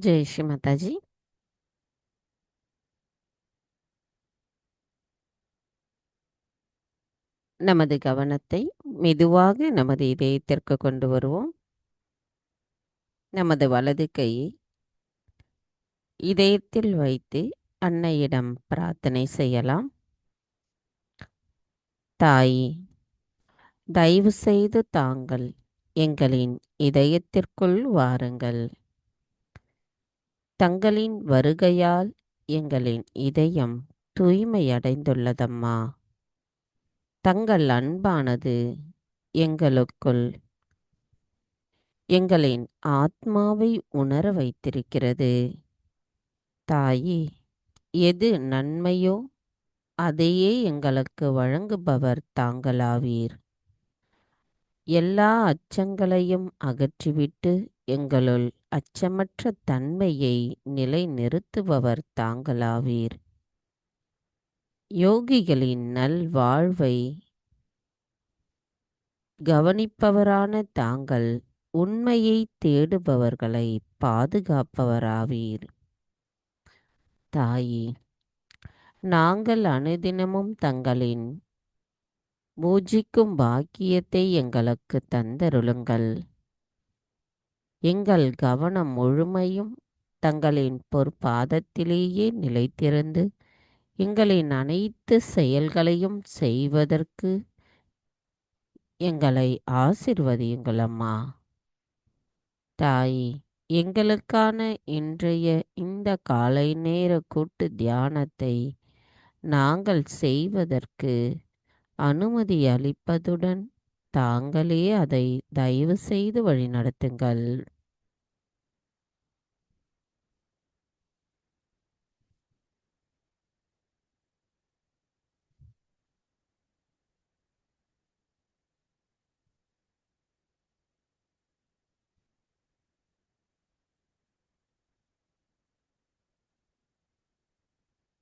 ஜெய் ஸ்ரீ மாதாஜி. நமது கவனத்தை மெதுவாக நமது இதயத்திற்கு கொண்டு வருவோம். நமது வலது கையை இதயத்தில் வைத்து அன்னையிடம் பிரார்த்தனை செய்யலாம். தாயே, தயவு செய்து தாங்கள் எங்களின் இதயத்திற்குள் வாருங்கள். தங்களின் வருகையால் எங்களின் இதயம் தூய்மையடைந்துள்ளதம்மா. தங்கள் அன்பானது எங்களுக்குள் எங்களின் ஆத்மாவை உணர வைத்திருக்கிறது. தாயே, எது நன்மையோ அதையே எங்களுக்கு வழங்குபவர் தாங்களாவீர். எல்லா அச்சங்களையும் அகற்றிவிட்டு எங்களுள் அச்சமற்ற தன்மையை நிலைநிறுத்துபவர் தாங்களாவீர். யோகிகளின் நல்வாழ்வை கவனிப்பவரான தாங்கள் உண்மையை தேடுபவர்களை பாதுகாப்பவராவீர். தாயே, நாங்கள் அனுதினமும் தங்களின் பூஜிக்கும் பாக்கியத்தை எங்களுக்கு தந்தருளுங்கள். எங்கள் கவனம் முழுமையும் தங்களின் பொற்பாதத்திலேயே நிலைத்திருந்து எங்களின் அனைத்து செயல்களையும் செய்வதற்கு எங்களை ஆசிர்வதியுங்கள் அம்மா. தாயே, எங்களுக்கான இன்றைய இந்த காலை நேர கூட்டு தியானத்தை நாங்கள் செய்வதற்கு அனுமதி அளிப்பதுடன் தாங்களே அதை தயவு செய்து வழிநடத்துங்கள்.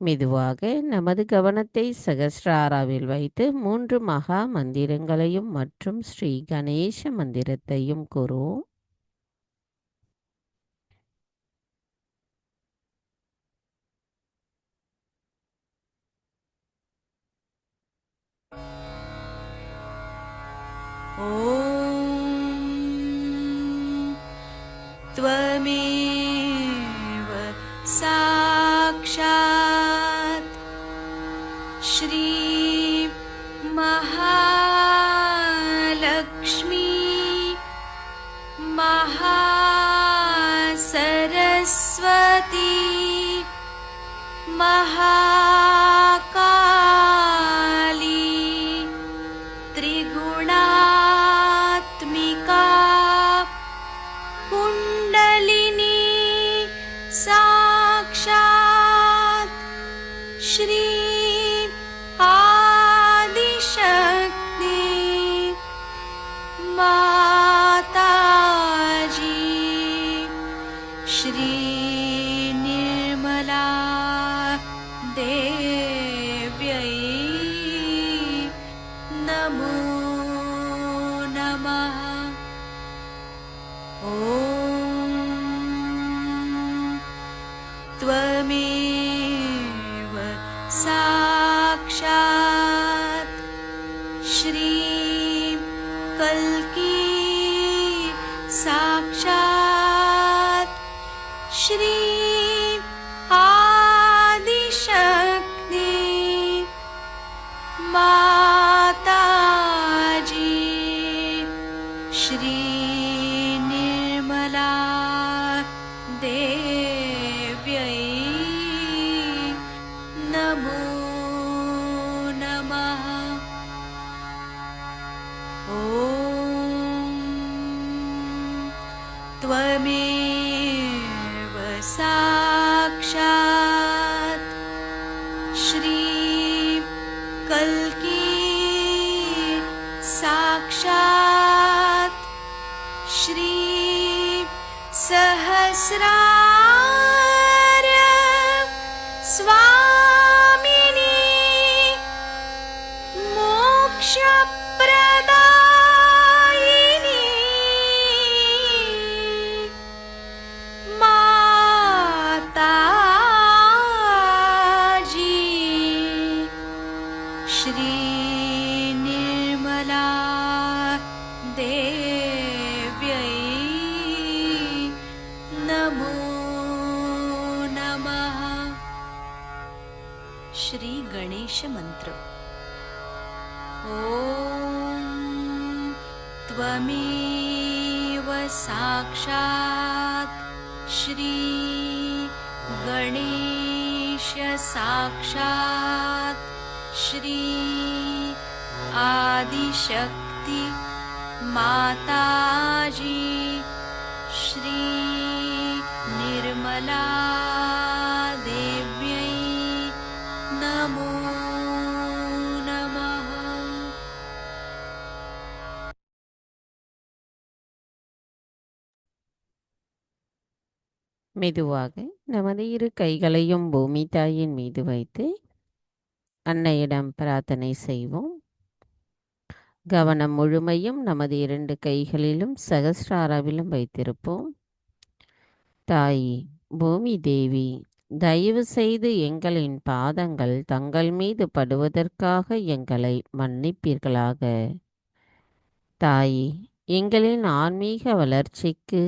மெதுவாக நமது கவனத்தை சகஸ்ராராவில் வைத்து 3 மகா மந்திரங்களையும் மற்றும் ஸ்ரீ கணேச மந்திரத்தையும் கூறுவோம். त्वमेव साक्षात् श्री महालक्ष्मी महासरस्वती महाकाली त्रिगुणात्मिका कुण्डलिनी साक्षात् श्री आदिशक्ति माताजी श्री निर्मला देव्यै नमो नमः। ॐ त्वमेव साक्षात् श्री कल्की साक्षात् श्री आदिशक्ति माताजी श्री निर्मला देव्यै नमो नमः। ॐ त्वमेव साक्षात् श्री कल्की साक्षात् श्री सहस्रार्य स्वामिनी मोक्षप्रदायिनी श्री गणेश मंत्र। ॐ त्वमेव साक्षात् श्री गणेश साक्षात् श्री आदिशक्ति माताजी श्री निर्मला देव्यै नमो नमः। மெதுவாக நமது இரு கைகளையும் பூமி தாயின் மீது வைத்து அன்னையிடம் பிரார்த்தனை செய்வோம். கவனம் முழுமையும் நமது இரண்டு கைகளிலும் சகஸ்ராராவிலும் வைத்திருப்போம். தாயி பூமி தேவி, தயவு செய்து எங்களின் பாதங்கள் தங்கள் மீது படுவதற்காக எங்களை மன்னிப்பீர்களாக. தாயி, எங்களின் ஆன்மீக வளர்ச்சிக்கு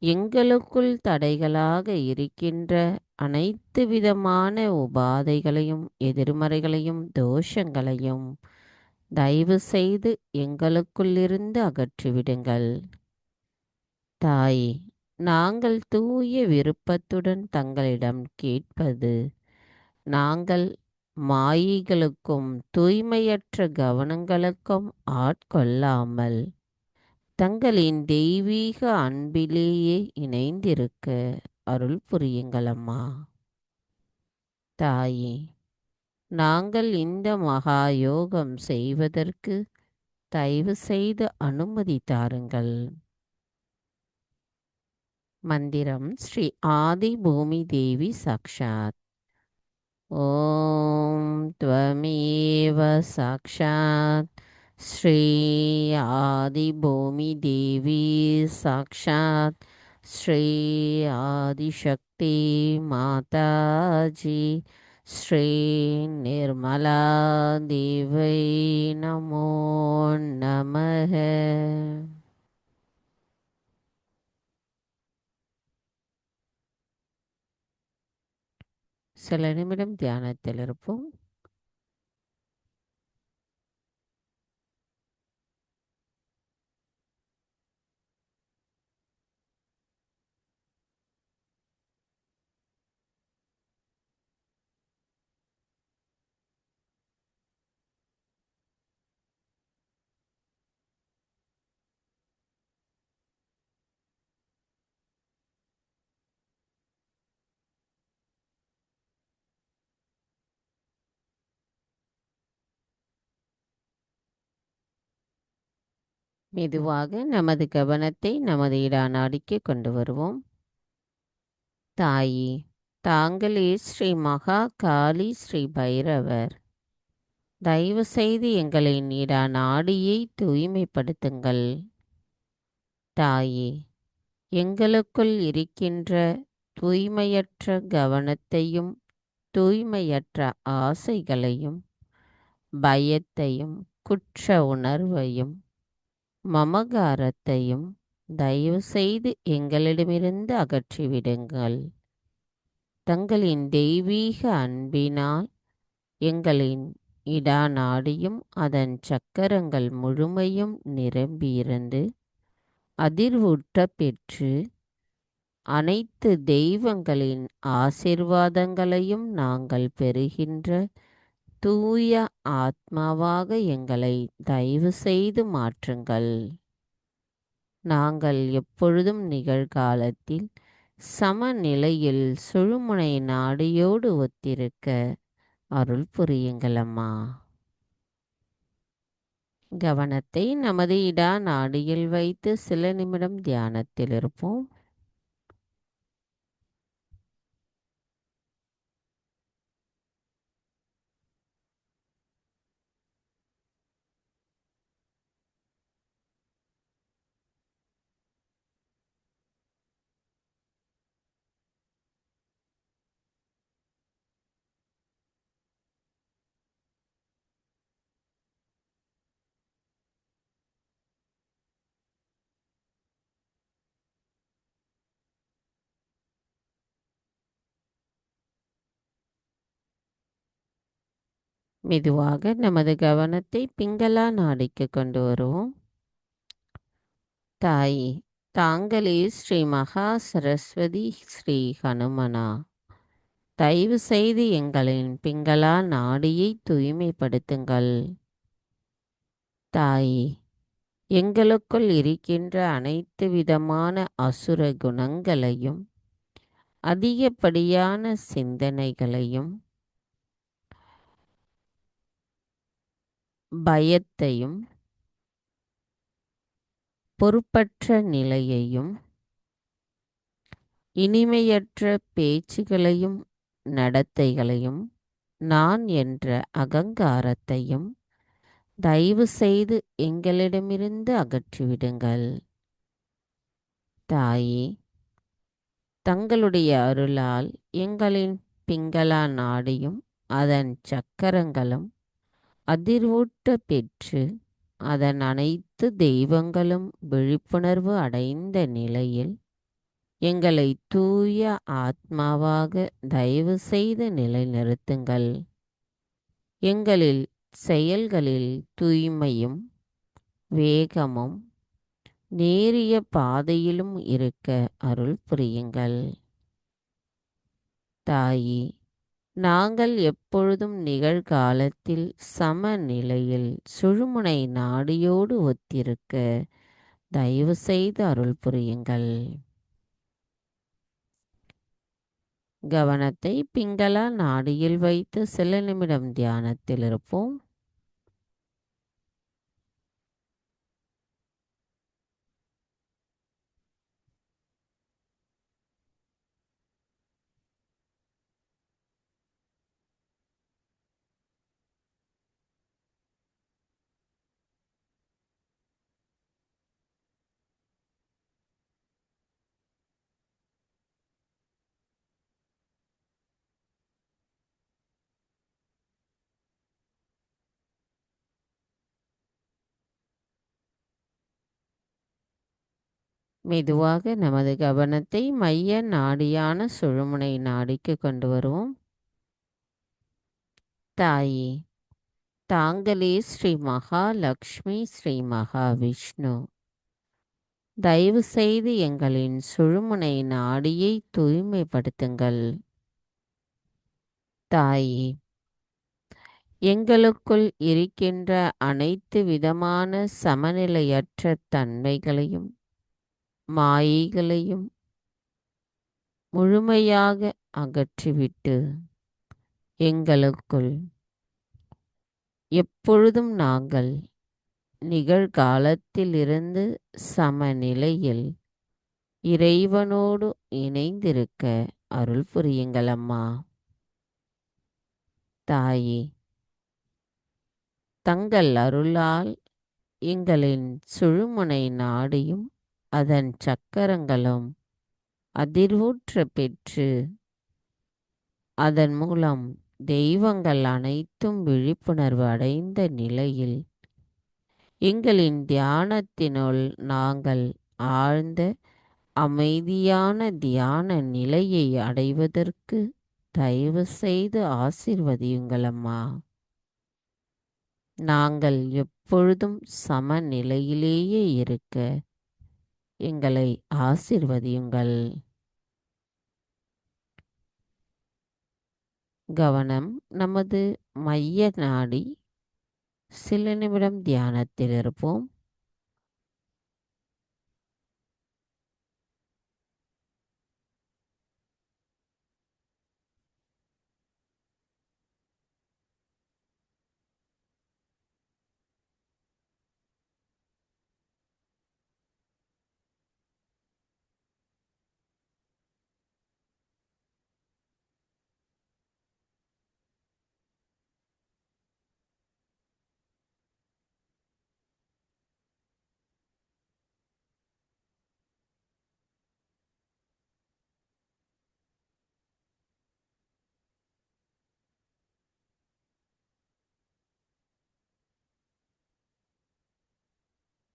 எங்களுக்குள் தடைகளாக இருக்கின்ற அனைத்து விதமான உபாதைகளையும் எதிர்மறைகளையும் தோஷங்களையும் தயவு செய்து எங்களுக்குள்ளிருந்து அகற்றிவிடுங்கள். தாய், நாங்கள் தூய விருப்பத்துடன் தங்களிடம் கேட்பது, நாங்கள் மாயைகளுக்கும் தூய்மையற்ற கவனங்களுக்கும் ஆட்கொள்ளாமல் தங்களின் தெய்வீக அன்பிலேயே இணைந்திருக்க அருள் புரியுங்களம்மா. தாயே, நாங்கள் இந்த மகா யோகம் செய்வதற்கு தயவு செய்து அனுமதி தாருங்கள். மந்திரம் ஸ்ரீ ஆதி பூமி தேவி சாக்ஷாத். ஓம் த்வமேவ சாக்ஷாத் ஸ்ரீ ஆதி பூமி தேவி சாக்ஷாத் ஸ்ரீ ஆதிசக்தி மாதாஜி ஸ்ரீ நிர்மலா தேவை நமோ நமः. சில நிமிடம் தியானத்தில் இருப்போம். மெதுவாக நமது கவனத்தை நமது இடாநாடிக்கு கொண்டு வருவோம். தாயி, தாங்களே ஸ்ரீ மகா காளி ஸ்ரீ பைரவர். தயவு செய்து எங்களின் இடாநாடியை தூய்மைப்படுத்துங்கள். தாயே, எங்களுக்குள் இருக்கின்ற தூய்மையற்ற கவனத்தையும் தூய்மையற்ற ஆசைகளையும் பயத்தையும் குற்ற உணர்வையும் மமகாரத்தையும் தயவு செய்து எங்களிடமிருந்து அகற்றிவிடுங்கள். தங்களின் தெய்வீக அன்பினால் எங்களின் இடாநாடியும் அதன் சக்கரங்கள் முழுமையும் நிரம்பியிருந்து அதிர்வுற்ற பெற்று அனைத்து தெய்வங்களின் ஆசிர்வாதங்களையும் நாங்கள் பெறுகின்ற தூய ஆத்மாவாக எங்களை தயவு செய்து மாற்றுங்கள். நாங்கள் எப்பொழுதும் நிகழ்காலத்தில் சமநிலையில் சுழுமுனை நாடியோடு ஒத்திருக்க அருள் புரியுங்களம்மா. கவனத்தை நமது இடா நாடியில் வைத்து சில நிமிடம் தியானத்தில் இருப்போம். மெதுவாக நமது கவனத்தை பிங்களா நாடிக்கு கொண்டு வருவோம். தாயே, தாங்களே ஸ்ரீ மகா சரஸ்வதி ஸ்ரீ ஹனுமனா, தயவு செய்து எங்களின் பிங்களா நாடியை தூய்மைப்படுத்துங்கள். தாயே, எங்களுக்குள் இருக்கின்ற அனைத்து விதமான அசுர குணங்களையும் அதிகப்படியான சிந்தனைகளையும் பயத்தையும் பொறுப்பற்ற நிலையையும் இனிமையற்ற பேச்சுகளையும் நடத்தைகளையும் நான் என்ற அகங்காரத்தையும் தயவு செய்து எங்களிடமிருந்து அகற்றிவிடுங்கள். தாயே, தங்களுடைய அருளால் எங்களின் பிங்களா நாடியும் அதன் சக்கரங்களும் அதிர்வூட்ட பெற்று அதன் அனைத்து தெய்வங்களும் விழிப்புணர்வு அடைந்த நிலையில் எங்களை தூய ஆத்மாவாக தயவு செய்து நிலைநிறுத்துங்கள். எங்களில் செயல்களில் தூய்மையும் வேகமும் நேரிய பாதையிலும் இருக்க அருள் புரியுங்கள். தாயே, நாங்கள் எப்பொழுதும் நிகழ்காலத்தில் சமநிலையில் சுழுமுனை நாடியோடு ஒத்திருக்க தயவு செய்து அருள் புரியுங்கள். கவனத்தை பிங்களா நாடியில் வைத்து சில நிமிடம் தியானத்தில் இருப்போம். மெதுவாக நமது கவனத்தை மைய நாடியான சுழுமுனை நாடிக்கு கொண்டு வருவோம். தாயே, தாங்களே ஸ்ரீ மகாலட்சுமி ஸ்ரீ மகாவிஷ்ணு, தயவு செய்து எங்களின் சுழுமுனை நாடியை தூய்மைப்படுத்துங்கள். தாயே, எங்களுக்குள் இருக்கின்ற அனைத்து விதமான சமநிலையற்ற தன்மைகளையும் மாயைகளையும் முழுமையாக அகற்றிவிட்டு எங்களுக்குள் எப்பொழுதும் நாங்கள் நிகழ்காலத்திலிருந்து சமநிலையில் இறைவனோடு இணைந்திருக்க அருள் புரியுங்கள் அம்மா. தாயே, தங்கள் அருளால் எங்களின் சுழுமுனை நாடியும் அதன் சக்கரங்களும் அதிர்வூற்ற பெற்று அதன் மூலம் தெய்வங்கள் அனைத்தும் விழிப்புணர்வு அடைந்த நிலையில் எங்களின் தியானத்தினுள் நாங்கள் ஆழ்ந்த அமைதியான தியான நிலையை அடைவதற்கு தயவு செய்து ஆசீர்வதியுங்கள் அம்மா. நாங்கள் எப்பொழுதும் சமநிலையிலேயே இருக்க எங்களை ஆசீர்வதியுங்கள். கவனம் நமது மைய நாடி. சில நிமிடம் தியானத்தில் இருப்போம்.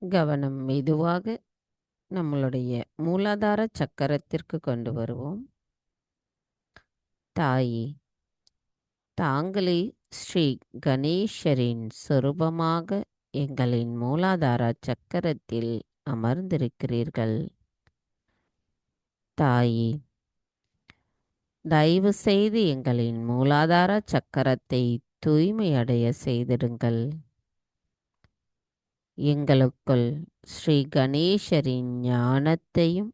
கவனம் மெதுவாக நம்மளுடைய மூலாதார சக்கரத்திற்கு கொண்டு வருவோம். தாயே, தாங்களே ஸ்ரீ கணேசரின் சொரூபமாக எங்களின் மூலாதார சக்கரத்தில் அமர்ந்திருக்கிறீர்கள். தாயே, தயவு செய்து எங்களின் மூலாதார சக்கரத்தை தூய்மையடைய செய்திடுங்கள். எங்களுக்குள் ஸ்ரீ கணேசரின் ஞானத்தையும்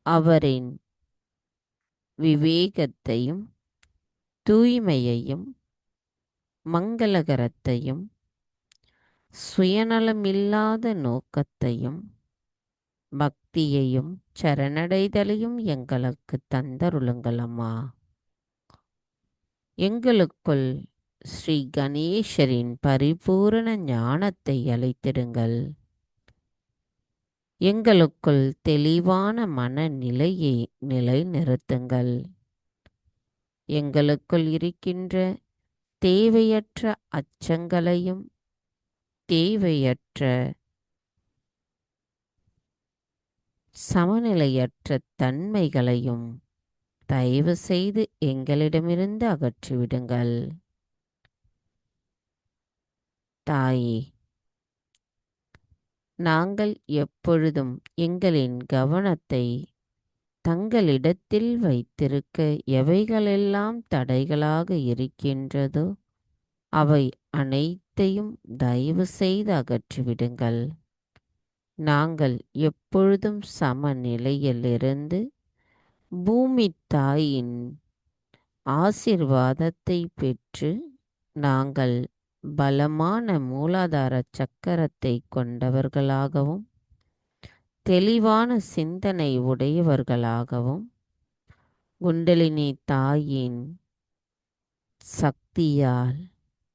அவரின் விவேகத்தையும் தூய்மையையும் மங்களகரத்தையும் சுயநலமில்லாத நோக்கத்தையும் பக்தியையும் சரணடைதலையும் எங்களுக்கு தந்தருளுங்கள் அம்மா. எங்களுக்குள் ஸ்ரீ கணேசரின் பரிபூரண ஞானத்தை அளித்திடுங்கள். எங்களுக்குள் தெளிவான மனநிலையை நிலைநிறுத்துங்கள். எங்களுக்குள் இருக்கின்ற தேவையற்ற அச்சங்களையும் தேவையற்ற சமநிலையற்ற தன்மைகளையும் தயவு செய்து எங்களிடமிருந்து அகற்றிவிடுங்கள். தாயே, நாங்கள் எப்பொழுதும் எங்களின் கவனத்தை தங்களிடத்தில் வைத்திருக்க எவைகளெல்லாம் தடைகளாக இருக்கின்றதோ அவை அனைத்தையும் தயவு செய்து அகற்றிவிடுங்கள். நாங்கள் எப்பொழுதும் சமநிலையிலிருந்து பூமி தாயின் ஆசீர்வாதத்தை பெற்று நாங்கள் பலமான மூலாதார சக்கரத்தை கொண்டவர்களாகவும் தெளிவான சிந்தனை உடையவர்களாகவும் குண்டலினி தாயின் சக்தியால்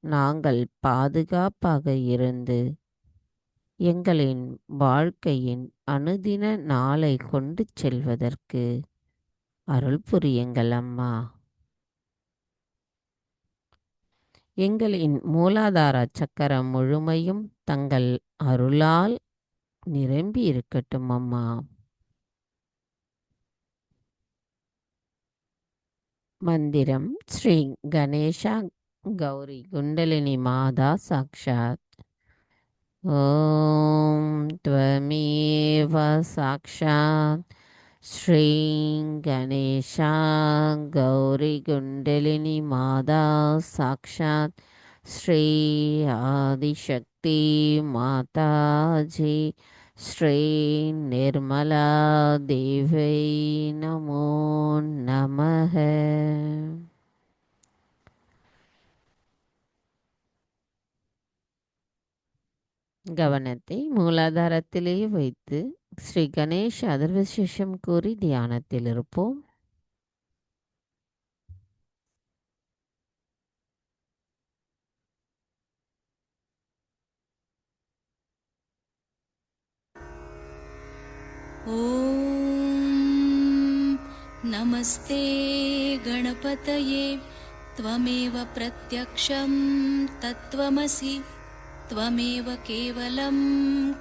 நாங்கள் பாதுகாப்பாக இருந்து எங்களின் வாழ்க்கையின் அனுதின நாளை கொண்டு செல்வதற்கு அருள் புரியுங்கள் அம்மா. எங்களின் மூலாதார சக்கரம் முழுமையும் தங்கள் அருளால் நிரம்பி இருக்கட்டும் அம்மா. மந்திரம் ஸ்ரீ கணேஷா கௌரி குண்டலினி மாதா சாக்ஷாத். ஓம் த்வமேவ சாக்ஷாத் ஸ்ரீ கணேஷா கௌரி குண்டலினி மாதா சாக்ஷாத் ஸ்ரீ ஆதிசக்தி மாதாஜி ஸ்ரீ நிர்மலா தேவை நமோ நமஹ. கவனத்தை மூலாதாரத்திலே வைத்து ஸ்ரீ கணேஷ் அதர்வசேஷம் கூறி தியானத்தில் இருப்போம். ॐ नमस्ते गणपतये त्वमेव प्रत्यक्षं तत्त्वमसि त्वमेव केवलं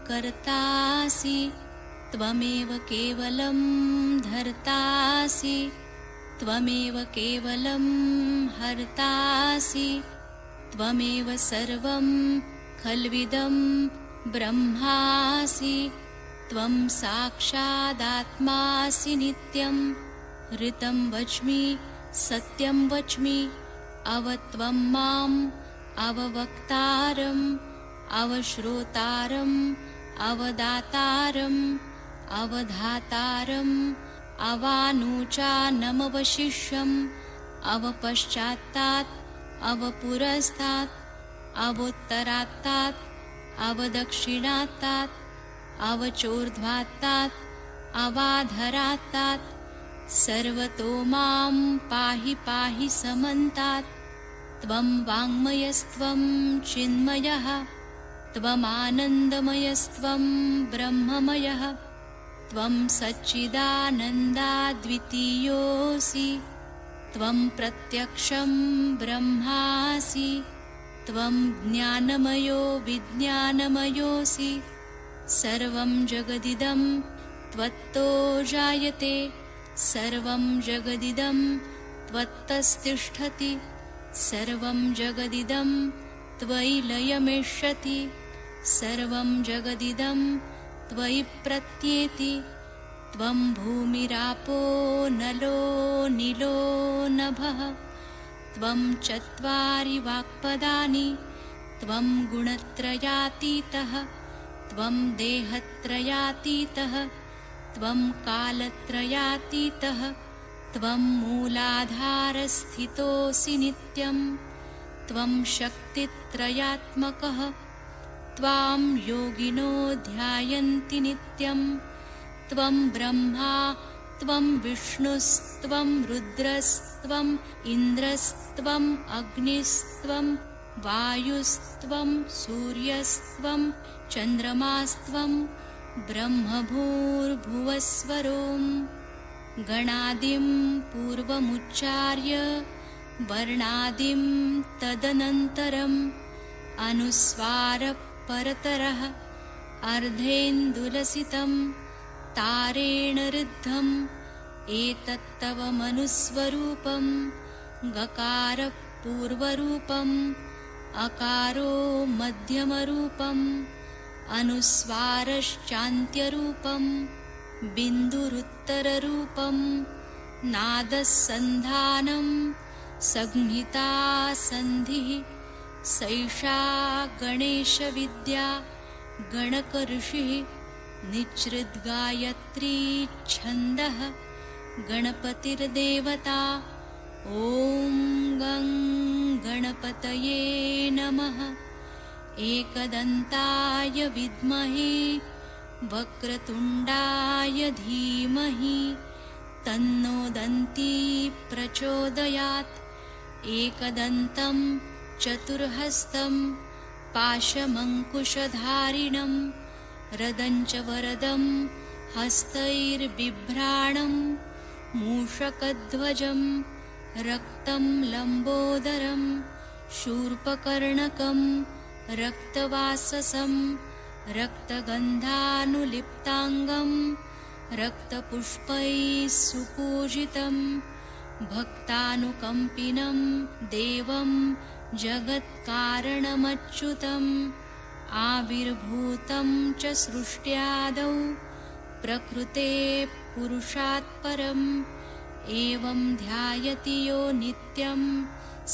कर्तासि त्वमेव केवलं धर्तासि त्वमेव केवलं हर्तासि त्वमेव सर्वं खल्विदं ब्रह्मासि त्वं साक्षादात्मासि नित्यं ऋतं वच्मि सत्यं वच्मि अवत्वं माम् अववक्तारम् अवश्रोतारम् अवदातारम् अवधातारम् अवानुचानमवशिष्यम् अवपश्चात्तात् अवपुरस्तात् अवोत्तरात्तात् अवदक्षिणात्तात् अवचोर्ध्वात्तात् अवाधरात्तात् सर्वतो मां पाहि पाहि समन्तात् त्वं वाङ्मयस्त्वं चिन्मयः त्वमानन्दमयस्त्वं ब्रह्ममयः त्वं सच्चिदानन्दाद्वितीयोऽसि त्वं प्रत्यक्षं ब्रह्मासि त्वं ज्ञानमयो विज्ञानमयोऽसि सर्वं जगदिदं त्वत्तो जायते सर्वं जगदिदं त्वत्तस्तिष्ठति सर्वं जगदिदं त्वयि लयमिष्यति सर्वं जगदिदं त्वयि प्रत्येति त्वं भूमिरापो नलो नीलो नभः त्वं चत्वारि वाक्पदानि त्वं गुणत्रयातीतः त्वं देहत्रयातीतः त्वं कालत्रयातीतः त्वं मूलाधारस्थितोऽसि नित्यं त्वं शक्तित्रयात्मकः त्वां योगिनो ध्यायन्ति नित्यं त्वं ब्रह्मा त्वं विष्णुस्त्वं रुद्रस्त्वम् इन्द्रस्त्वम् अग्निस्त्वं वायुस्त्वं सूर्यस्त्वं चन्द्रमास्त्वं ब्रह्मभूर्भुवस्वरों गणादिं पूर्वमुच्चार्य वर्णादिं तदनन्तरम् अनुस्वारपरतरः अर्धेन्दुलसितं तारेण ऋद्धम् एतत्तव मनुस्वरूपं गकारपूर्वरूपम् अकारो मध्यमरूपम् अनुस्वारश्चान्त्यरूपं बिन्दुरुत्तररूपं नादसन्धानं संहिता सन्धिः सैषा गणेशविद्या गणकऋषिः निच्छृद्गायत्री छन्दः गणपतिर्देवता ॐ गं गणपतये नमः एकदन्ताय विद्महे वक्रतुण्डाय धीमहि तन्नो दन्ती प्रचोदयात् एकदन्तं चतुर्हस्तं पाशमङ्कुशधारिणं रदञ्च वरदं हस्तैर्बिभ्राणं मूषकध्वजं रक्तं लम्बोदरं शूर्पकर्णकं रक्तवाससं रक्तगन्धानुलिप्ताङ्गं रक्तपुष्पैः सुपूजितं भक्तानुकम्पिनं देवं जगत्कारणमच्युतम् आविर्भूतं च सृष्ट्यादौ प्रकृते पुरुषात् परम् एवं ध्यायति यो नित्यं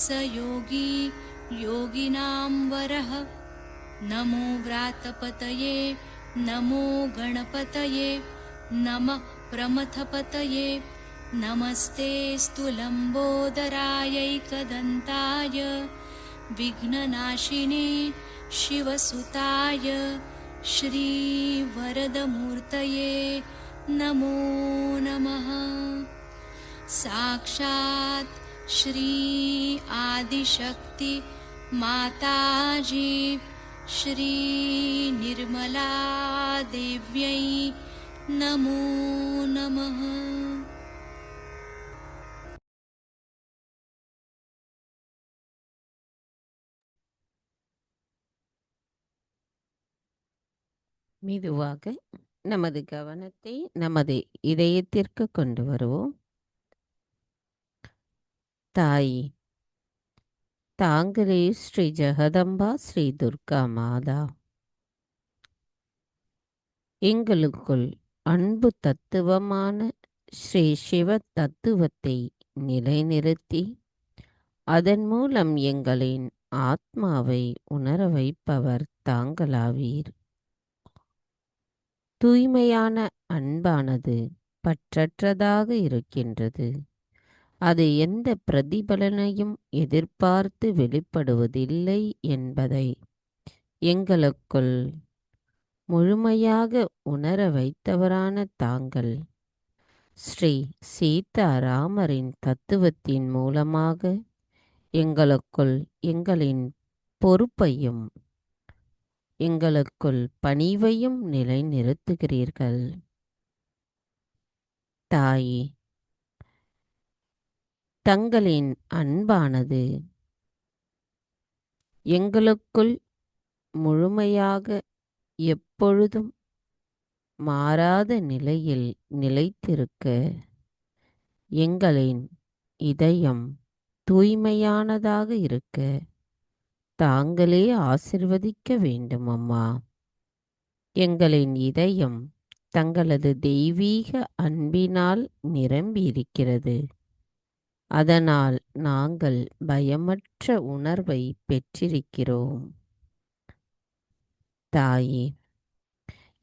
स योगी योगिनां वरः नमो व्रातपतये नमो गणपतये नमः प्रमथपतये नमस्तेऽस्तु लम्बोदरायैकदन्ताय विघ्ननाशिने शिवसुताय श्रीवरदमूर्तये नमो नमः साक्षात् श्री आदिशक्ति माताजी श्री निर्मला देव्यै नमो नमः। மெதுவாக நமது கவனத்தை நமது இதயத்திற்கு கொண்டு வருவோம். தாய் தாங்களே ஸ்ரீ ஜெகதம்பா ஸ்ரீ துர்கா மாதா எங்களுக்குள் அன்பு தத்துவமான ஸ்ரீ சிவ தத்துவத்தை நிலைநிறுத்தி அதன் மூலம் எங்களின் ஆத்மாவை உணர வைப்பவர் தாங்களாவீர். தூய்மையான அன்பானது பற்றற்றதாக இருக்கின்றது. அது எந்த பிரதிபலனையும் எதிர்பார்த்து வெளிப்படுவதில்லை என்பதை எங்களுக்குள் முழுமையாக உணர வைத்தவரான தாங்கள் ஸ்ரீ சீதாராமரின் தத்துவத்தின் மூலமாக எங்களுக்குள் எங்களின் பொறுப்பையும் எங்களுக்குள் பணிவையும் நிலைநிறுத்துகிறீர்கள். தாயே, தங்களின் அன்பானது எங்களுக்குள் முழுமையாக எப்பொழுதும் மாறாத நிலையில் நிலைத்திருக்க எங்களின் இதயம் தூய்மையானதாக இருக்க தாங்களே ஆசிர்வதிக்க வேண்டும் அம்மா. எங்களின் இதயம் தங்களது தெய்வீக அன்பினால் நிரம்பியிருக்கிறது. அதனால் நாங்கள் பயமற்ற உணர்வை பெற்றிருக்கிறோம். தாயே,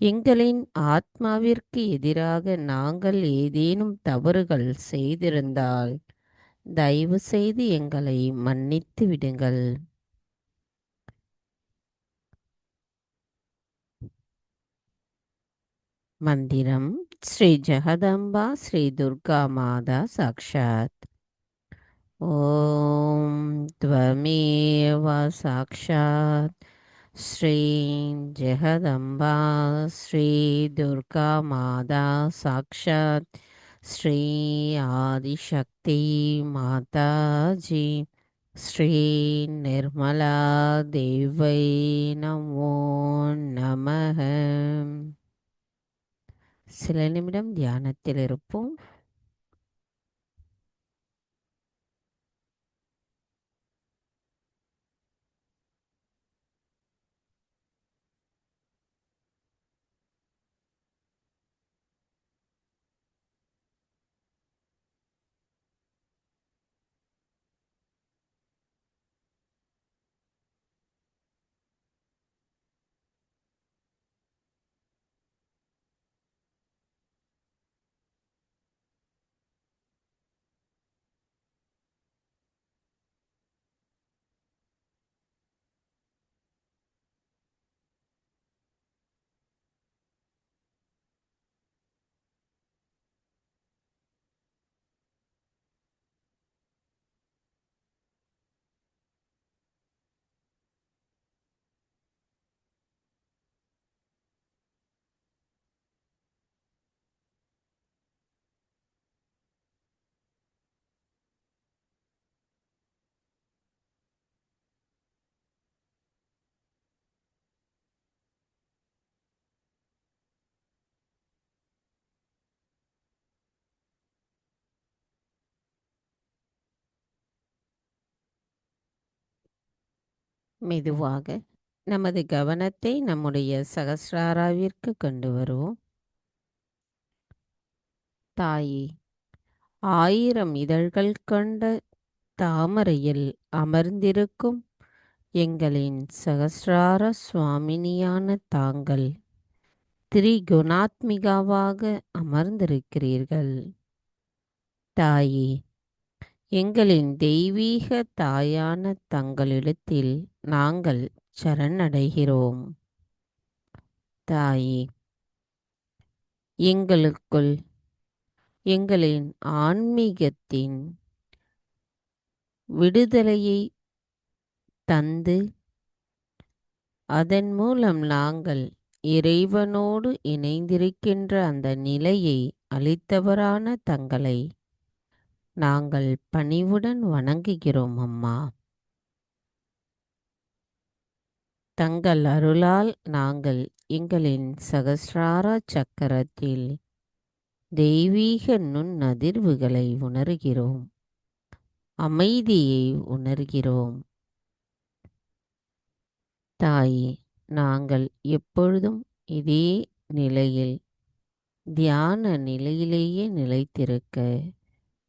எங்களின் ஆத்மாவிற்கு எதிராக நாங்கள் ஏதேனும் தவறுகள் செய்திருந்தால் தயவு செய்து எங்களை மன்னித்து விடுங்கள். மந்திரம் ஸ்ரீ ஜெகதம்பா ஸ்ரீ துர்கா மாதா சாக்ஷாத். ஓம் த்வமேவ சாக்ஷாத் ஸ்ரீ ஜெகதம்பா ஸ்ரீ துர்கா மாதா சாக்ஷாத் ஸ்ரீ ஆதிசக்தி மாதாஜி ஸ்ரீ நிர்மலா தேவை நமோ நமः. சில நிமிடம் தியானத்தில் இருப்போம். மெதுவாக நமது கவனத்தை நம்முடைய சகஸ்ராராவிற்கு கொண்டு வருவோம். தாயே, 1000 இதழ்கள் கொண்ட தாமரையில் அமர்ந்திருக்கும் எங்களின் சகஸ்ரார சுவாமினியான தாங்கள் திரிகுணாத்மிகாவாக அமர்ந்திருக்கிறீர்கள். தாயே, எங்களின் தெய்வீக தாயான தங்களிடத்தில் நாங்கள் சரணடைகிறோம். தாயே, எங்களுக்குள் எங்களின் ஆன்மீகத்தின் விடுதலையை தந்து அதன் மூலம் நாங்கள் இறைவனோடு இணைந்திருக்கின்ற அந்த நிலையை அளித்தவரான தங்களை நாங்கள் பணிவுடன் வணங்குகிறோம் அம்மா. தங்கள் அருளால் நாங்கள் எங்களின் சகஸ்ரார சக்கரத்தில் தெய்வீக நுண்ணதிர்வுகளை உணர்கிறோம், அமைதியை உணர்கிறோம். தாயே, நாங்கள் எப்பொழுதும் இதே நிலையில் தியான நிலையிலேயே நிலைத்திருக்க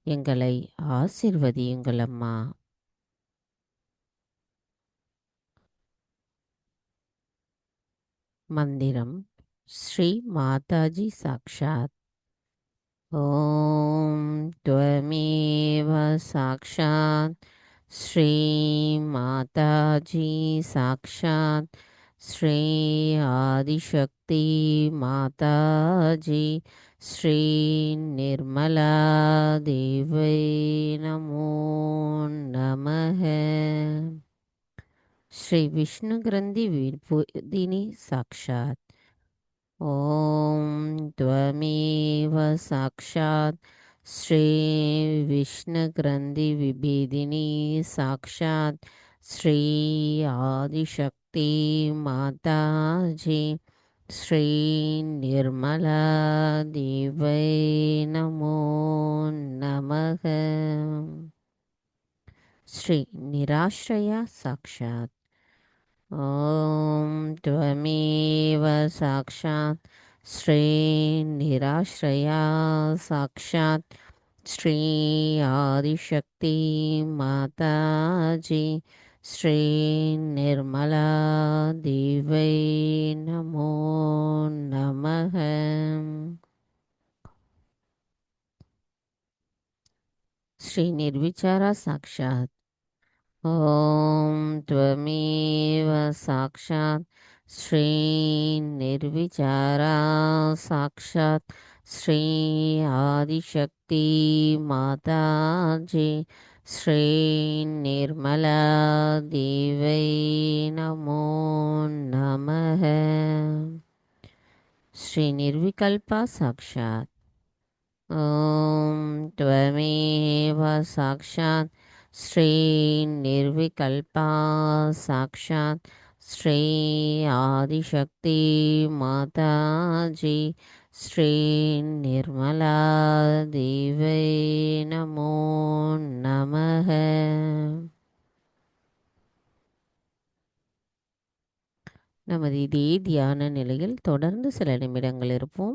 எங்களை ஆசிர்வதியுங்கள் அம்மா. மந்திரம் ஸ்ரீ மாதாஜி சாக்ஷாத். ஓம் த்வமேவ சாக்ஷாத் ஸ்ரீ மாதாஜி சாக்ஷாத் ஸ்ரீ ஆதிசக்தி மாதாஜி ஸ்ரீ நிர்மலா தேவை நமோ நமः. ஸ்ரீ விஷ்ணு கிரந்தி விபூதினி சாக்ஷாத். ஓம் த்வமேவ சாக்ஷாத் ஸ்ரீ விஷ்ணு கிரந்தி விபேதினி சாக்ஷாத் ஸ்ரீ ஆதிசக்தி மாதாஜி ஸ்ரீ நிர்மலா தேவை நமோ நமः. Sri Nirashraya Sakshat. Om Tvameva Sakshat Sri Nirashraya Sakshat Sri Adishakti Mataji Sri Nirmala Devai Namo Namaha. Sri Nirvichara Sakshat. Om Tvameva Sakshat Sri Nirvichara Sakshat Sri Adishakti Mataji Sri Nirmala Devai Namo Namaha. Sri Nirvikalpa Sakshat. Om Tvameva Sakshat Sri Nirvikalpa Sakshat Sri Adishakti Mataji Sri Nirmala Devai Namo Namaha. நமது இதே தியான நிலையில் தொடர்ந்து சில நிமிடங்கள் இருப்போம்.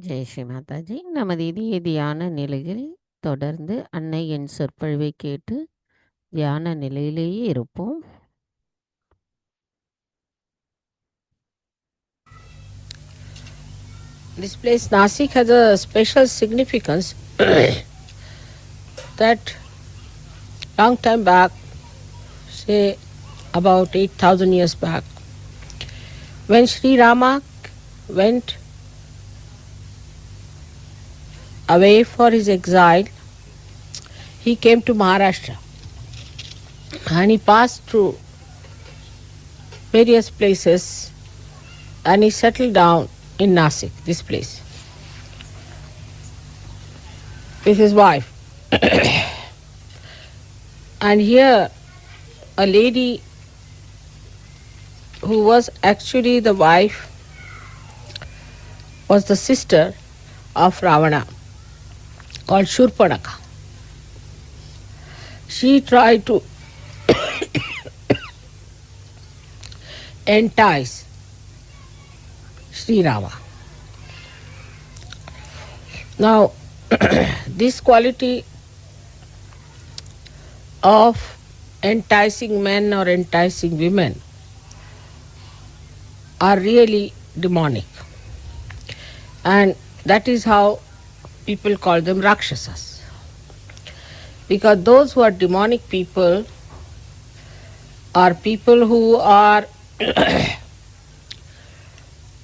ஜெய் ஸ்ரீ மாதாஜி. நமது இதய தியான நிலையில் தொடர்ந்து அன்னையின் சொற்பொழிவை கேட்டு தியான நிலையிலேயே இருப்போம். This place Nasik has a special significance that long time back, say about 8,000 years back, when Sri Rama went away for his exile, he came to Maharashtra and he passed through various places and he settled down in Nasik, this place, with his wife. And here a lady who was actually the wife was the sister of Ravana, called Shurpanaka. She tried to entice Sri Rama. Now, this quality of enticing men or enticing women are really demonic. And that is how people call them Rakshasas. Because those who are demonic people are people who are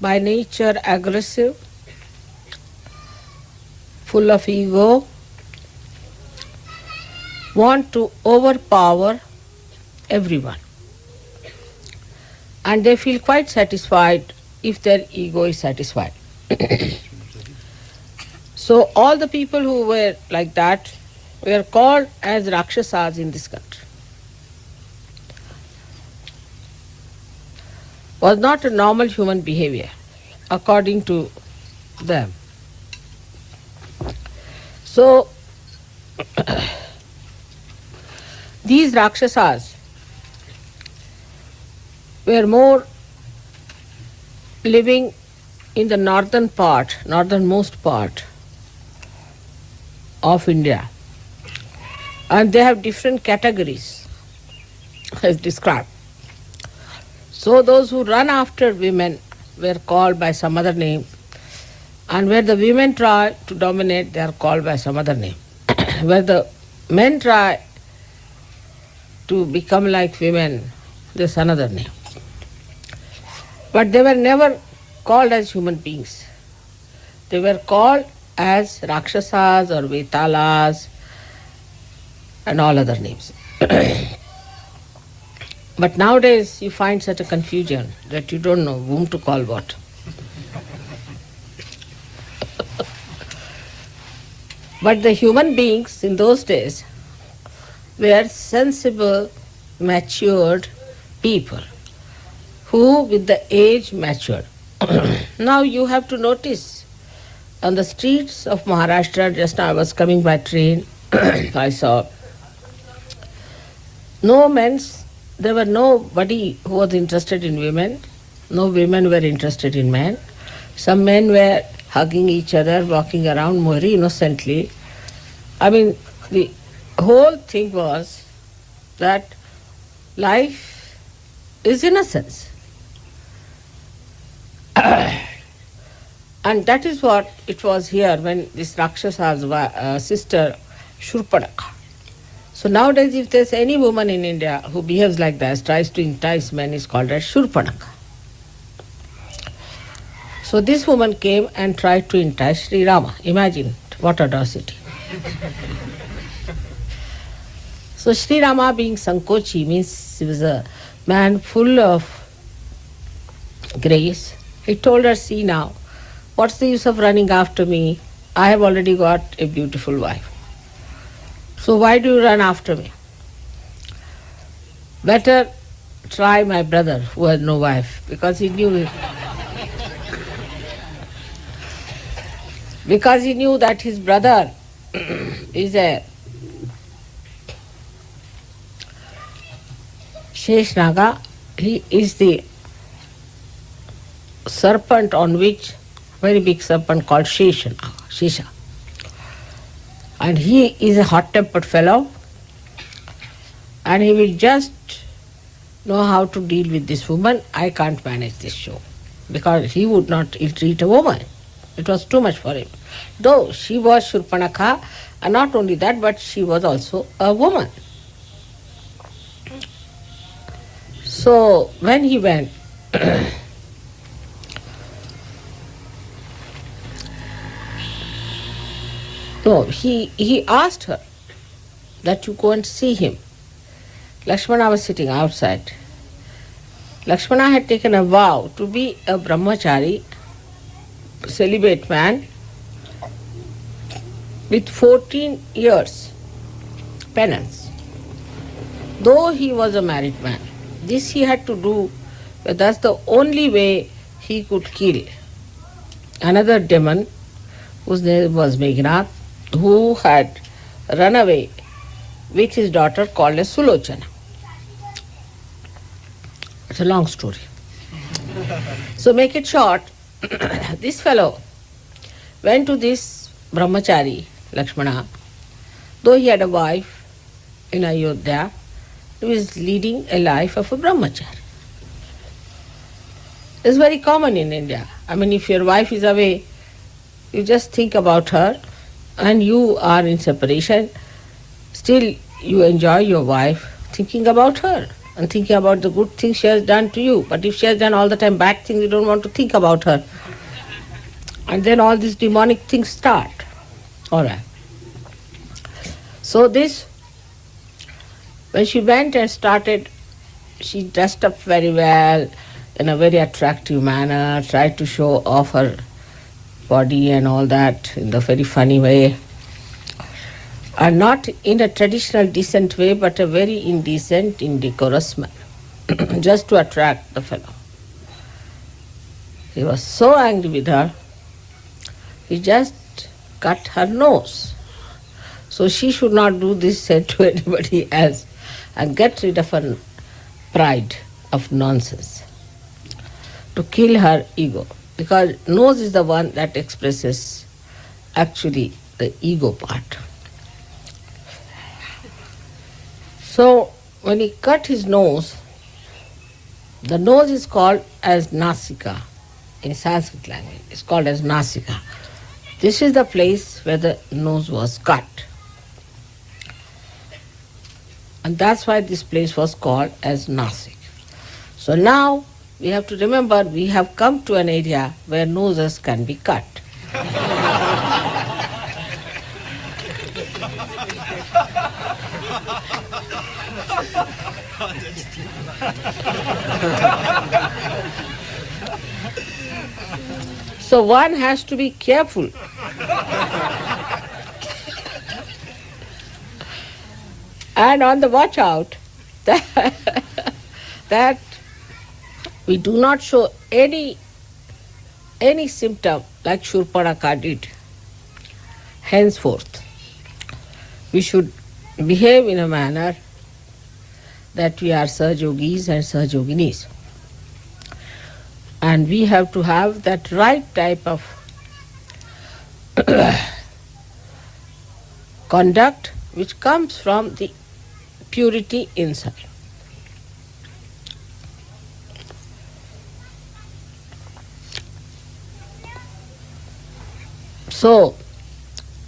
by nature aggressive, full of ego, want to overpower everyone. And they feel quite satisfied if their ego is satisfied. So all the people who were like that were called as Rakshasas in this country. Was not a normal human behavior according to them. So these Rakshasas were more living in the northernmost part of India. And they have different categories as described. So those who run after women were called by some other name, and where the women try to dominate, they are called by some other name. Where the men try to become like women, there's another name. But they were never called as human beings. They were called as Rakshasas or Vetalas and all other names. But nowadays you find such a confusion that you don't know whom to call what. But the human beings in those days were sensible, matured people who with the age matured. Now you have to notice on the streets of Maharashtra, just now I was coming by train, I saw there were nobody who was interested in women, no women were interested in men. Some men were hugging each other, walking around very innocently. I mean, the whole thing was that life is innocence. And that is what it was here when this Rakshasa's sister Shurpanakha. So nowadays if there's any woman in India who behaves like that, tries to entice men, is called as Shurpanakha. So this woman came and tried to entice Sri Rama. Imagine what audacity. So Sri Rama, being Sankochi, means he was a man full of grace. He told her, see now, what's the use of running after me? I have already got a beautiful wife. So why do you run after me? Better try my brother who has no wife, because he knew it. Because he knew that his brother is a Sheshnaga. He is the serpent on which, very big serpent called Shesha. And he is a hot-tempered fellow, and he will just know how to deal with this woman. I can't manage this show, because he would not treat a woman. It was too much for him. Though she was Shurpanakha, and not only that, but she was also a woman. So when he went, no, he asked her that you go and see him. Lakshmana was sitting outside. Lakshmana had taken a vow to be a brahmachari, celibate man, with 14 years penance. Though he was a married man, this he had to do, but that's the only way he could kill another demon whose name was Meghnad, who had run away with his daughter called as Sulochana. It's a long story. So make it short, this fellow went to this brahmachari, Lakshmana, though he had a wife in Ayodhya, he was leading a life of a brahmachari. It's very common in India. I mean, if your wife is away, you just think about her, and you are in separation, still you enjoy your wife thinking about her and thinking about the good things she has done to you. But if she has done all the time bad things, you don't want to think about her. And then all these demonic things start. All right. So this, when she went and started, she dressed up very well, in a very attractive manner, tried to show off her body and all that in the very funny way, and not in a traditional decent way, but a very indecent, indecorous manner, just to attract the fellow. He was so angry with her, he just cut her nose. So she should not do this said to anybody else, and get rid of her pride of nonsense, to kill her ego. Because nose is the one that expresses actually the ego part. So when he cut his nose, The nose is called as Nasika in Sanskrit language. It's called as Nasika. This is the place where the nose was cut. And that's why this place was called as Nasik. So now we have to remember we have come to an area where noses can be cut. So one has to be careful. And on the watch out that we do not show any symptom like Shurpanakha did. Henceforth, we should behave in a manner that we are Sahajogis and Sahajoginis. And we have to have that right type of conduct which comes from the purity inside. So,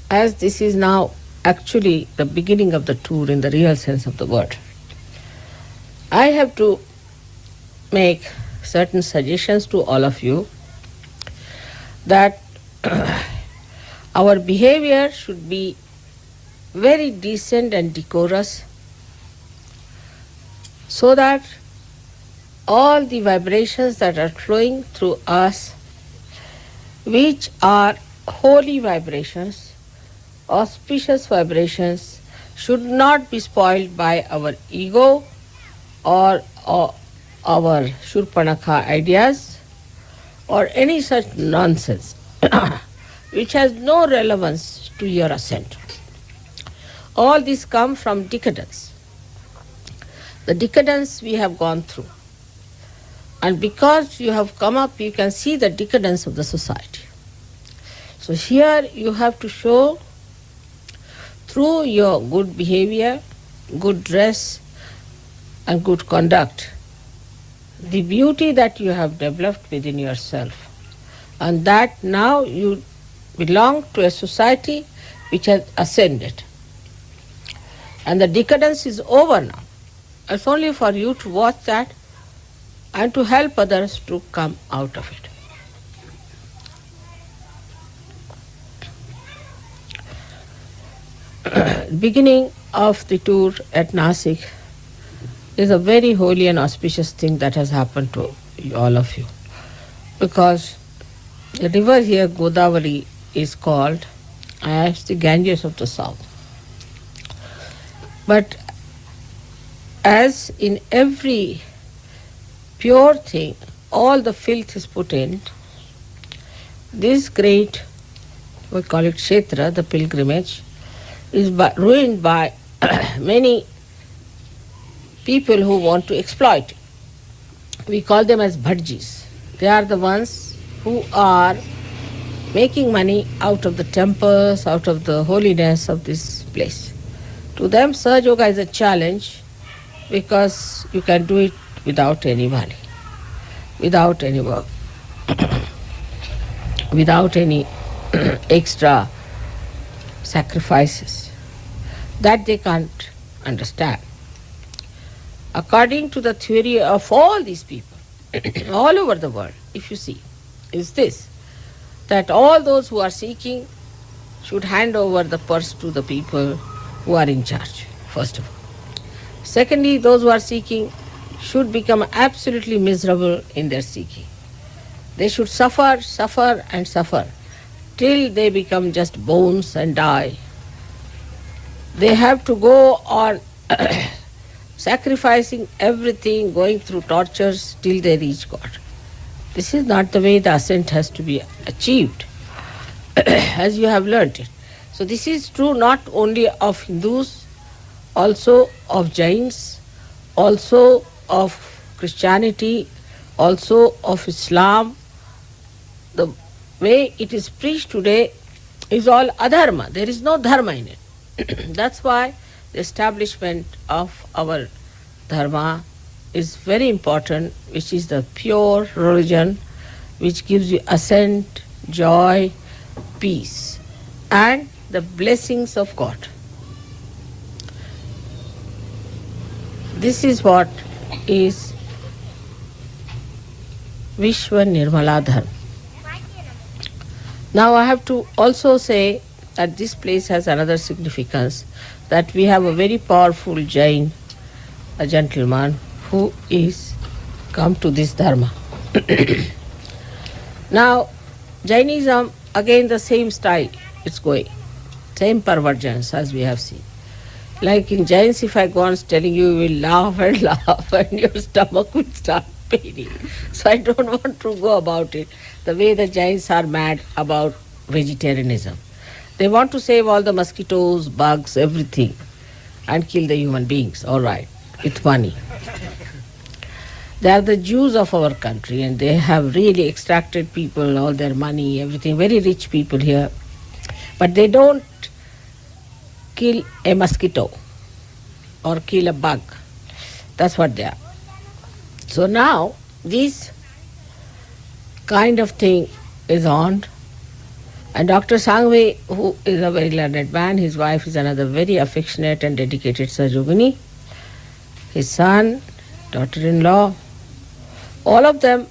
as this is now actually the beginning of the tour in the real sense of the word, I have to make certain suggestions to all of you that our behavior should be very decent and decorous, so that all the vibrations that are flowing through us, which are holy vibrations, auspicious vibrations, should not be spoiled by our ego or our Shurpanakha ideas or any such nonsense which has no relevance to your ascent. All this come from decadence. The decadence we have gone through. And because you have come up, you can see the decadence of the society. So here you have to show through your good behavior, good dress and good conduct, the beauty that you have developed within yourself, and that now you belong to a society which has ascended. And the decadence is over now. It's only for you to watch that and to help others to come out of it. Beginning of the tour at Nasik is a very holy and auspicious thing that has happened to all of you, because the river here, Godavari, is called as the Ganges of the south. But as in every pure thing, all the filth is put in, this great, we call it Kshetra, the pilgrimage, is ruined by many people who want to exploit. We call them as bhajis. They are the ones who are making money out of the temples, out of the holiness of this place. To them, Sahaja Yoga is a challenge, because you can do it without any money, without any work, without any extra sacrifices. That they can't understand. According to the theory of all these people, all over the world, if you see, is this, that all those who are seeking should hand over the purse to the people who are in charge, first of all. Secondly, those who are seeking should become absolutely miserable in their seeking. They should suffer, suffer and suffer till they become just bones and die. They have to go on sacrificing everything, going through tortures till they reach God. This is not the way the ascent has to be achieved, as you have learnt it. So this is true not only of Hindus, also of Jains, also of Christianity, also of Islam. The way it is preached today is all adharma. There is no dharma in it. That's why the establishment of our dharma is very important, which is the pure religion, which gives you assent, joy, peace, and the blessings of God. This is what is Vishwa Nirmala Dharma. Now I have to also say that this place has another significance, that we have a very powerful Jain, a gentleman who is come to this Dharma. Now Jainism, again the same style it's going, same perversions as we have seen. Like in Jains, if I go on telling you, you will laugh and laugh and your stomach will start paining. So I don't want to go about it. The way the Jains are mad about vegetarianism. They want to save all the mosquitoes, bugs, everything and kill the human beings, all right, with money. They are the Jews of our country and they have really extracted people, all their money, everything, very rich people here. But they don't kill a mosquito or kill a bug. That's what they are. So now this kind of thing is on, and Dr. Sangvi, who is a very learned man, his wife is another very affectionate and dedicated Sajogini, his son, daughter-in-law, all of them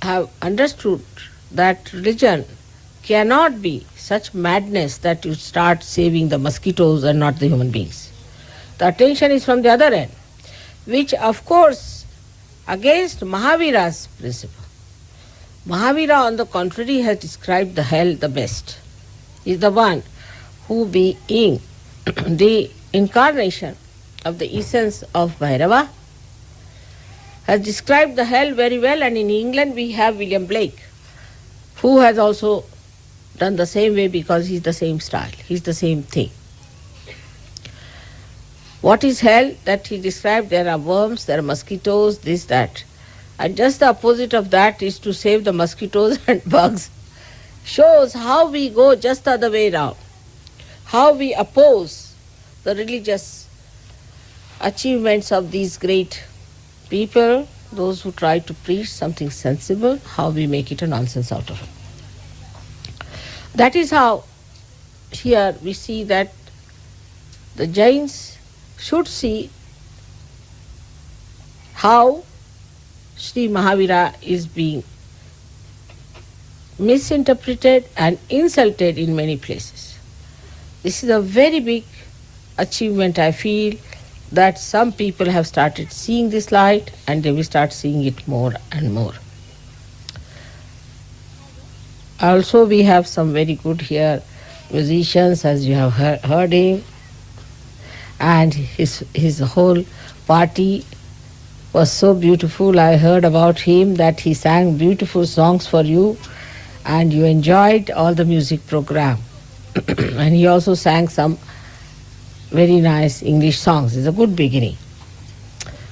have understood that religion cannot be such madness that you start saving the mosquitoes and not the human beings. The attention is from the other end, which of course against Mahavira's principle. Mahavira, on the contrary, has described the hell the best. He is the one who, being the incarnation of the essence of Bhairava, has described the hell very well, and in England we have William Blake, who has also done the same way because he's the same style, he's the same thing. What is hell that he described? There are worms, there are mosquitoes, this, that. And just the opposite of that is to save the mosquitoes and bugs. Shows how we go just the other way around. How we oppose the religious achievements of these great people, those who try to preach something sensible, how we make it a nonsense out of it. That is how here we see that the Jains should see how Sri Mahavira is being misinterpreted and insulted in many places. This is a very big achievement, I feel, that some people have started seeing this light and they will start seeing it more and more. Also we have some very good here musicians, as you have heard him, and his whole party was so beautiful. I heard about him that he sang beautiful songs for you and you enjoyed all the music program. And he also sang some very nice English songs. It's a good beginning.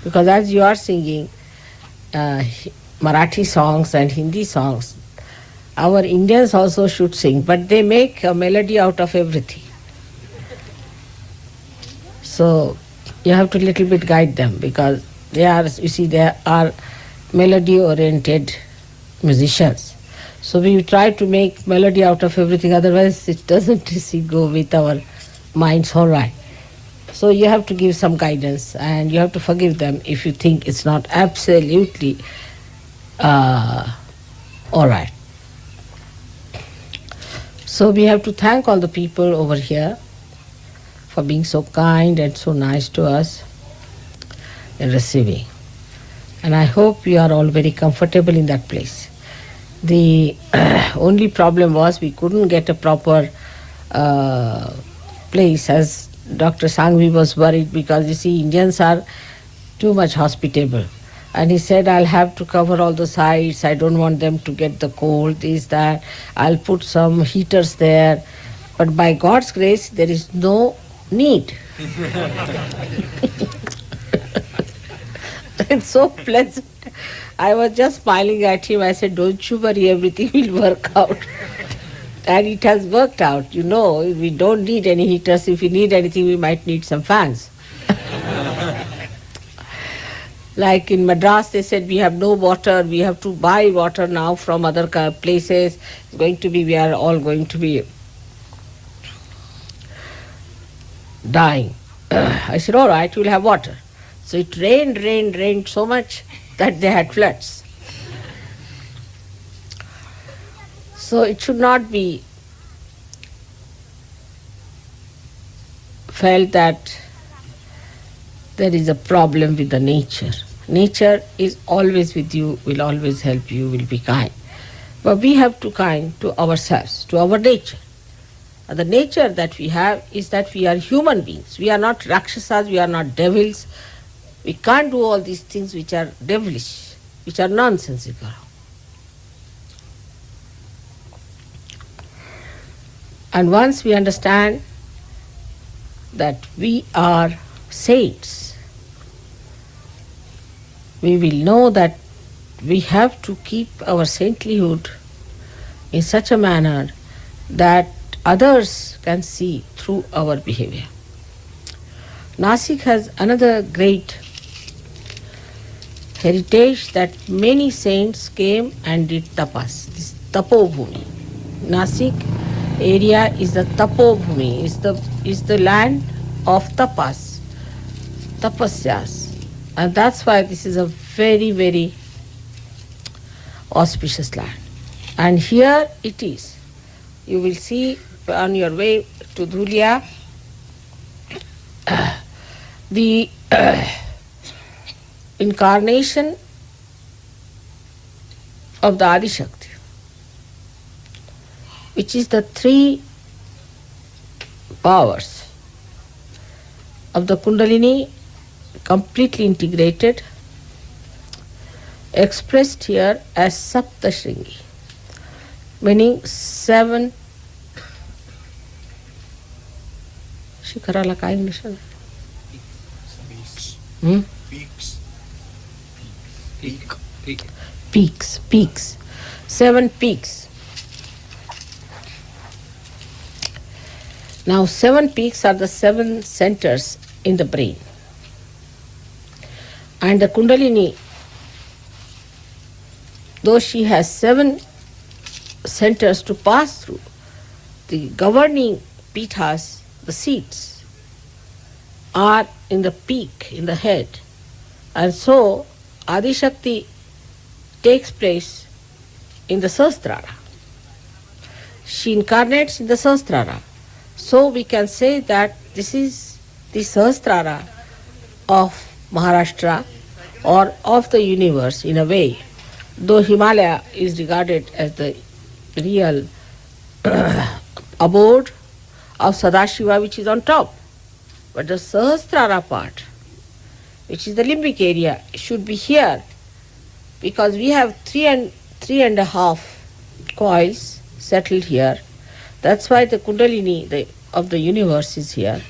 Because as you are singing Marathi songs and Hindi songs, our Indians also should sing, but they make a melody out of everything. So you have to little bit guide them, because they are, you see, they are melody-oriented musicians. So we try to make melody out of everything, otherwise it doesn't go with our minds all right. So you have to give some guidance and you have to forgive them if you think it's not absolutely all right. So we have to thank all the people over here for being so kind and so nice to us in receiving. And I hope you are all very comfortable in that place. The only problem was we couldn't get a proper place, as Dr. Sangvi was worried, because you see Indians are too much hospitable. And he said, I'll have to cover all the sides, I don't want them to get the cold, this, that. I'll put some heaters there. But by God's grace, there is no need. It's so pleasant. I was just smiling at him. I said, don't you worry, everything will work out. And it has worked out. You know, we don't need any heaters. If we need anything, we might need some fans. Like in Madras, they said we have no water, we have to buy water now from other places. It's going to be, we are all going to be dying. I said, all right, we'll have water. So it rained so much that they had floods. So it should not be felt that there is a problem with the nature. Nature is always with you, will always help you, will be kind. But we have to kind to ourselves, to our nature. And the nature that we have is that we are human beings. We are not Rakshasas, we are not devils. We can't do all these things which are devilish, which are nonsensical. And once we understand that we are saints, we will know that we have to keep our saintlyhood in such a manner that others can see through our behavior. Nasik has another great heritage that many saints came and did tapas. This Tapobhumi. Nasik area is the Tapobhumi, is the land of tapas, tapasyas. And that's why this is a very, very auspicious land. And here it is. You will see on your way to Dhulia the incarnation of the Adi Shakti, which is the three powers of the Kundalini completely integrated, expressed here as Saptashringi, meaning 7 शिखराला काय English आहे? Peaks. 7 peaks. Now 7 peaks are the 7 centers in the brain. And the Kundalini, though she has 7 centers to pass through, the governing pithas, the seats, are in the peak, in the head. And so Adi Shakti takes place in the Sahasrara. She incarnates in the Sahasrara. So we can say that this is the Sahasrara of Maharashtra or of the universe in a way, though Himalaya is regarded as the real abode of Sadashiva, which is on top. But the Sahasrara part, which is the limbic area, should be here, because we have 3.5 coils settled here. That's why the Kundalini of the universe is here.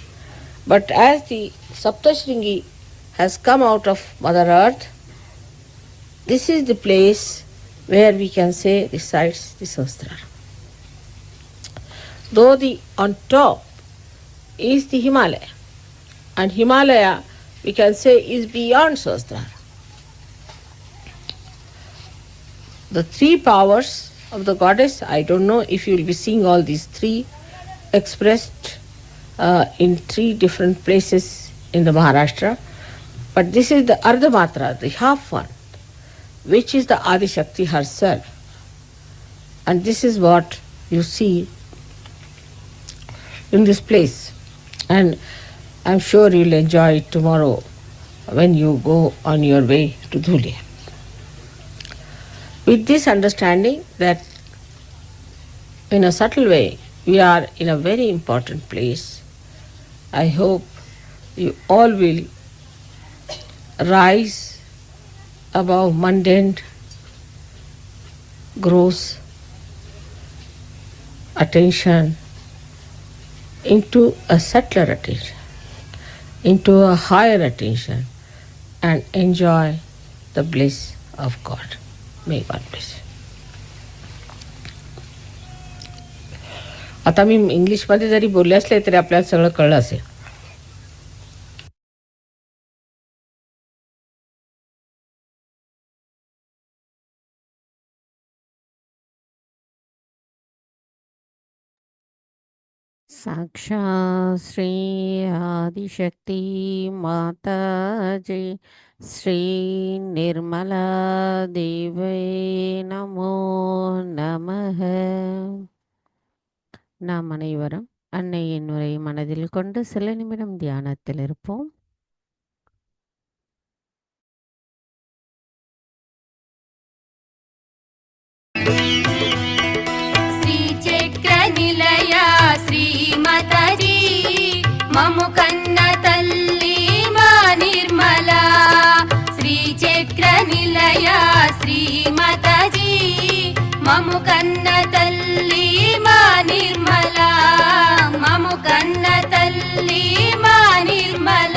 But as the Saptashringi has come out of Mother Earth, this is the place where we can say resides the Sahasrara. Though on top is the Himalaya, and Himalaya we can say is beyond Sahasrara. The 3 powers of the goddess, I don't know if you will be seeing all these 3 expressed in 3 different places in the Maharashtra, but this is the Ardhamatra, the half one, which is the Adi Shakti herself. And this is what you see in this place. And I'm sure you'll enjoy it tomorrow when you go on your way to Dhulia. With this understanding that in a subtle way we are in a very important place, I hope you all will rise above mundane, gross attention into a subtler attention, into a higher attention, and enjoy the bliss of God. May God bless you. आता मी इंग्लिशमध्ये जरी बोलले असले तरी आपल्याला सगळं कळलं असेल. సాక్షాత్ శ్రీ ఆదిశక్తి మాతాజీ శ్రీ నిర్మలా దేవై நமோ நமः. நாம் அனைவரும் அன்னையின் உரை மனதில் கொண்டு சில நிமிடம் தியானத்தில் இருப்போம். శ్రీచక్ర నిలయ శ్రీమతజీ మము కన్న తల్లి మా నిర్మల. శ్రీచక్ర నిలయ శ్రీమతజీ మము కన్న తల్లి మా నిర్మల. మము కన్న తల్లి మా నిర్మల.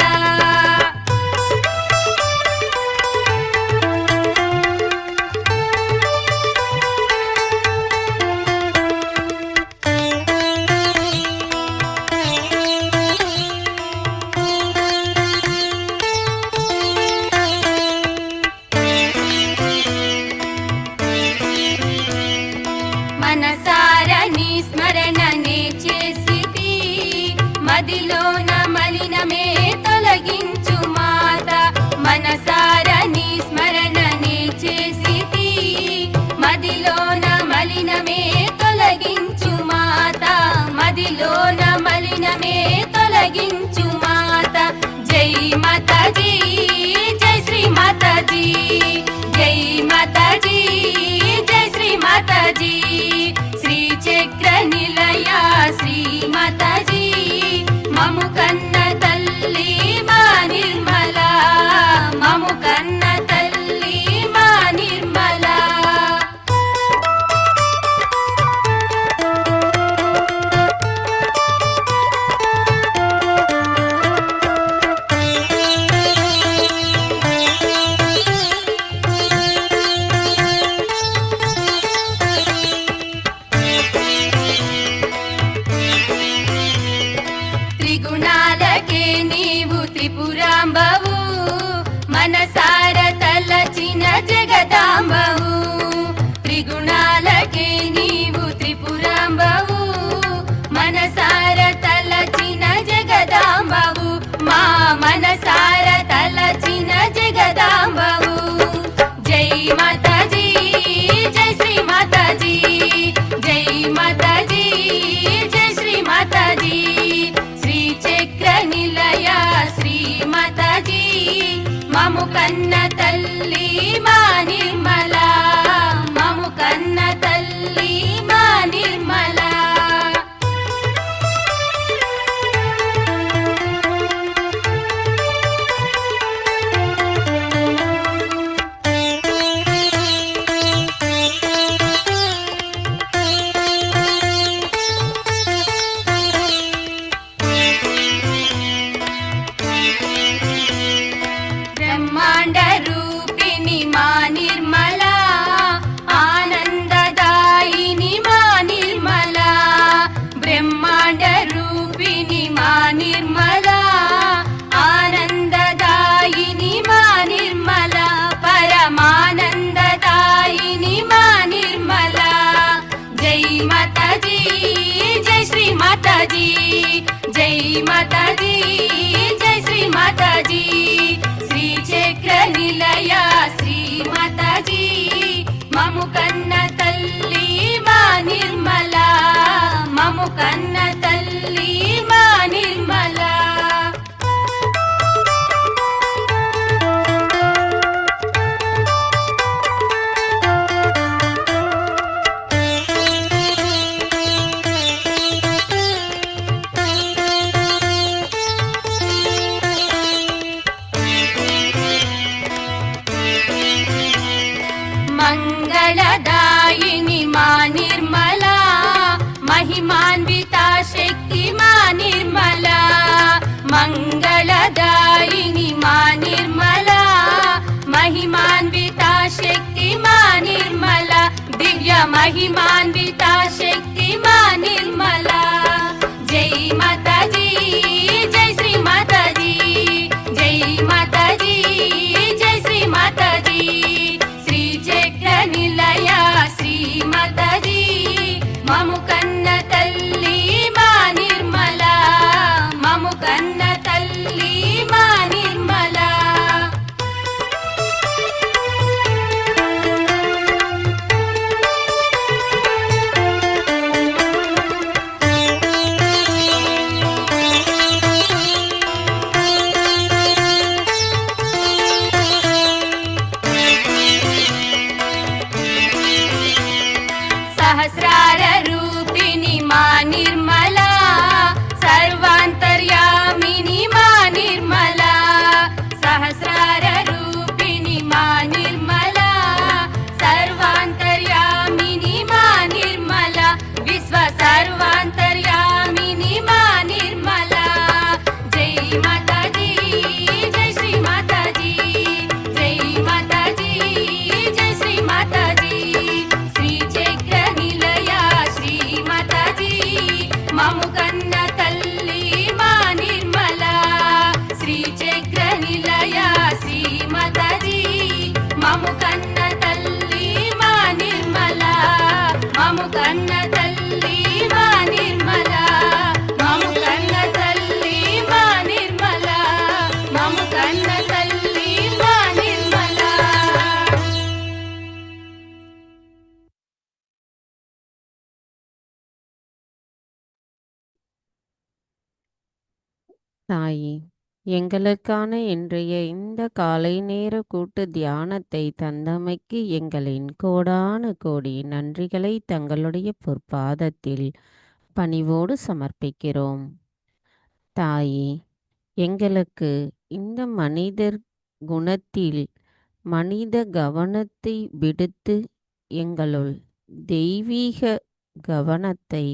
మనసార నీ స్మరణనే చేసితి మదిలోన మలినమే తొలగించు మాత. మనసార నీ స్మరణనే చేసితి మదిలోన మలినమే తొలగించు మాత. మదిలోన మలినమే తొలగించు మాత. జై మాతాజీ జై శ్రీ మాతాజీ జై మాతాజీ జై శ్రీ మాతాజీ. శ్రీచక్ర నిలయ శ్రీమతజీ మము కన్న తల్లి మా నిర్మల. మము కన్న తల్లి మా నిర్మల. త్రిగుణాలకే నీవు త్రిపురాంబవు మనసార తలచిన జగదాంబవు. త్రిగుణాలకే నీవు త్రిపురాంబవు మనసార తలచిన జగదాంబవు. మా మనసార తలచిన జగదాంబవు. జై మాతాజీ జై శ్రీ మాతాజీ జై మాతాజీ జై శ్రీ మాతాజీ. శ్రీచక్ర నిలయ శ్రీమతజీ మము కన్న తల్లి మా నిర్మల. మము కన్న తల్లి మా నిర్మల. బ్రహ్మాండ రూపిణి మా నిర్మల. ఆనందదాయిని మా నిర్మల. బ్రహ్మాండ రూపిణి మా నిర్మల. ఆనందదాయిని మా నిర్మల. పరమానందదాయిని మా నిర్మల. జై మాతాజీ జై శ్రీ మాతాజీ జై మాతాజీ జై శ్రీ మాతాజీ. శ్రీచక్ర నిలయ శ్రీమతజీ మము కన్న తల్లి మా నిర్మల. మము కన్న తల్లి మా నిర్మల. మంగళదాయిని మా నిర్మల. మహిమాన్విత శక్తి మా నిర్మల. మంగళదాయిని మా నిర్మల. మహిమాన్విత శక్తి మా నిర్మల. దివ్య మహిమాన్విత శక్తి మా నిర్మల. జై మాతాజీ జై శ్రీ మాతాజీ జై మాతాజీ జై శ్రీ మాతాజీ. శ్రీచక్ర నిలయ శ్రీమతజీ మము కన్న తల్లి మా నిర్మల. మము కన్న తల్లి మా నిర్మల మము కన్న తల్లి మా నిర్మల మము కన్న తల్లి మా నిర్మల మము కన్న తల్లి మా నిర్మల. தாயே, எங்களுக்கான இன்றைய இந்த காலை நேர கூட்டு தியானத்தை தந்தமைக்கு எங்களின் கோடான கோடி நன்றிகளை தங்களுடைய பொற்பாதத்தில் பணிவோடு சமர்ப்பிக்கிறோம். தாயே, எங்களுக்கு இந்த மனிதர் குணத்தில் மனித கவனத்தை விடுத்து எங்களுள் தெய்வீக கவனத்தை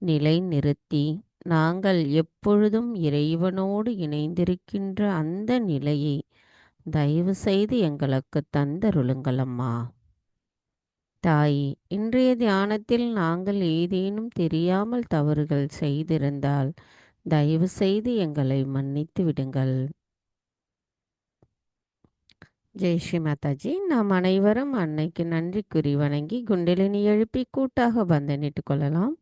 நிலைநிறுத்தி நாங்கள் எப்பொழுதும் இறைவனோடு இணைந்திருக்கின்ற அந்த நிலையை தயவு செய்து எங்களுக்கு தந்தருளுங்கள் அம்மா. தாயே, இன்றைய தியானத்தில் நாங்கள் ஏதேனும் தெரியாமல் தவறுகள் செய்திருந்தால் தயவு செய்து எங்களை மன்னித்து விடுங்கள். ஜெய் ஸ்ரீ மாதாஜி. நாம் அனைவரும் அன்னைக்கு நன்றி கூறி வணங்கி குண்டலினி எழுப்பி கூட்டாக பந்தனிட்டு கொள்ளலாம்.